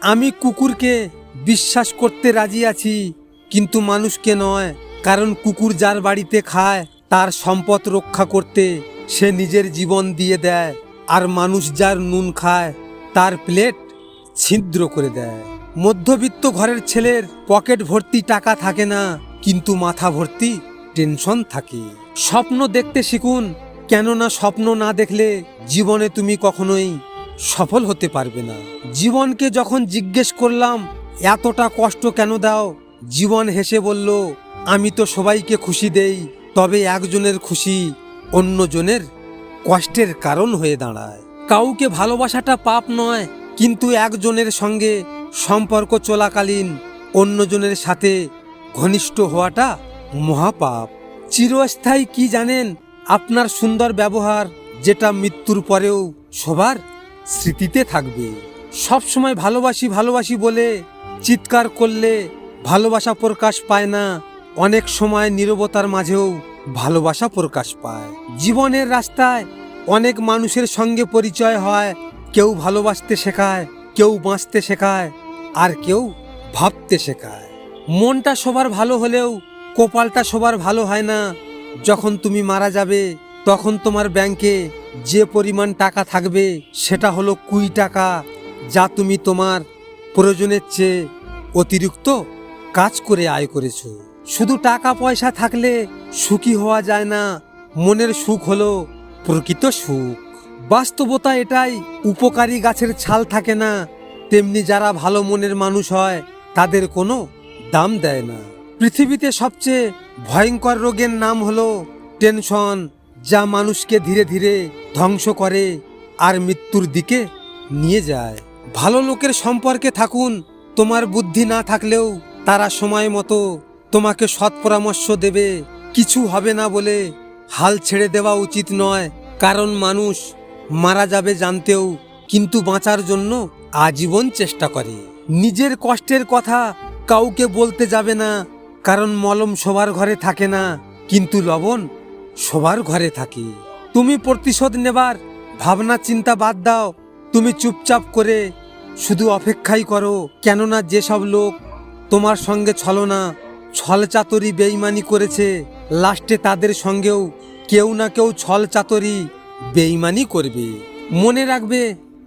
আমি কুকুরকে বিশ্বাস করতে রাজি আছি, কিন্তু মানুষকে নয়। কারণ কুকুর যার বাড়িতে খায় তার সম্পদ রক্ষা করতে সে নিজের জীবন দিয়ে দেয়, আর মানুষ যার নুন খায় তার প্লেট ছিদ্র করে দেয়। মধ্যবিত্ত ঘরের ছেলের পকেট ভর্তি টাকা থাকে না, কিন্তু মাথা ভর্তি টেনশন থাকে। স্বপ্ন দেখতে শিখুন, কেননা স্বপ্ন না দেখলে জীবনে তুমি কখনোই সফল হতে পারবে না। জীবনকে যখন জিজ্ঞেস করলাম এতটা কষ্ট কেন দাও, জীবন হেসে বলল, আমি তো সবাইকে খুশি দেই, তবে একজনের খুশি অন্যজনের কষ্টের কারণ হয়ে দাঁড়ায়। কাউকে ভালোবাসাটা পাপ নয়, কিন্তু একজনের সঙ্গে সম্পর্ক চলাকালীন অন্যজনের সাথে ঘনিষ্ঠ হওয়াটা মহাপাপ। চিরস্থায়ী কি জানেন? আপনার সুন্দর ব্যবহার, যেটা মৃত্যুর পরেও সবার স্মৃতিতে থাকবে। সবসময় ভালোবাসি ভালোবাসি বলে চিৎকার করলে ভালোবাসা প্রকাশ পায় না। অনেক সময় নীরবতার মাঝেও ভালোবাসা প্রকাশ পায়। জীবনের রাস্তায় অনেক মানুষের সঙ্গে পরিচয় হয়। কেউ ভালোবাসতে শেখায়, কেউ বাঁচতে শেখায়, আর কেউ ভাবতে শেখায়। মনটা সবার ভালো হলেও কপালটা সবার ভালো হয় না। যখন তুমি মারা যাবে তখন তোমার ব্যাংকে যে পরিমাণ টাকা থাকবে সেটা হলো 20 টাকা, যা তুমি তোমার প্রয়োজনের চেয়ে অতিরিক্ত কাজ করে আয় করেছো। শুধু টাকা পয়সা থাকলে সুখী হওয়া যায় না। মনের সুখ হলো প্রকৃত সুখ। বাস্তবতা এটাই, উপকারী গাছের ছাল থাকে না, তেমনি যারা ভালো মনের মানুষ হয় তাদের কোনো দাম দেয় না। পৃথিবীতে সবচেয়ে ভয়ঙ্কর রোগের নাম হলো টেনশন, যা মানুষকে ধীরে ধীরে ধ্বংস করে আর মৃত্যুর দিকে নিয়ে যায়। ভালো লোকের সম্পর্কে থাকুন, তোমার বুদ্ধি না থাকলেও তারা সময় মতো তোমাকে সৎ পরামর্শ দেবে। কিছু হবে না বলে হাল ছেড়ে দেওয়া উচিত নয়, কারণ মানুষ মারা যাবে জানতেও কিন্তু বাঁচার জন্য আজীবন চেষ্টা করে। নিজের কষ্টের কথা কাউকে বলতে যাবে না, কারণ মলম সবার ঘরে থাকে না, কিন্তু লবণ সবার ঘরে থাকে। তুমি প্রতিশোধ নেবার ভাবনা চিন্তা বাদ দাও, তুমি চুপচাপ করে শুধু অপেক্ষাই করো। কেননা যেসব লোক তোমার সঙ্গে ছলনা, ছলচাতুরি, বেইমানি করেছে, লাস্টে তাদের সঙ্গেও কেউ না কেউ ছলচাতুরি, বেইমানি করবে। মনে রাখবে,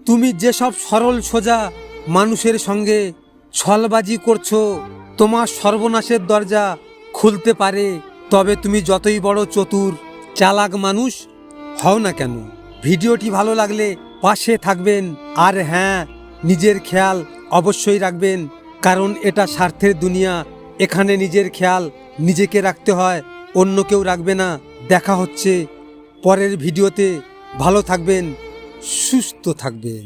তুমি যেসব সরল সোজা মানুষের সঙ্গে ছলবাজি করছো, তোমার সর্বনাশের দরজা খুলতে পারে। তবে তুমি যতই বড় চতুর, চালাক মানুষ হও না কেন। ভিডিওটি ভালো লাগলে পাশে থাকবেন, আর হ্যাঁ, নিজের খেয়াল অবশ্যই রাখবেন, কারণ এটা স্বার্থের দুনিয়া। এখানে নিজের খেয়াল নিজেকে রাখতে হয়, অন্য কেউ রাখবে না। দেখা হচ্ছে পরের ভিডিওতে। ভালো থাকবেন, সুস্থ থাকবেন।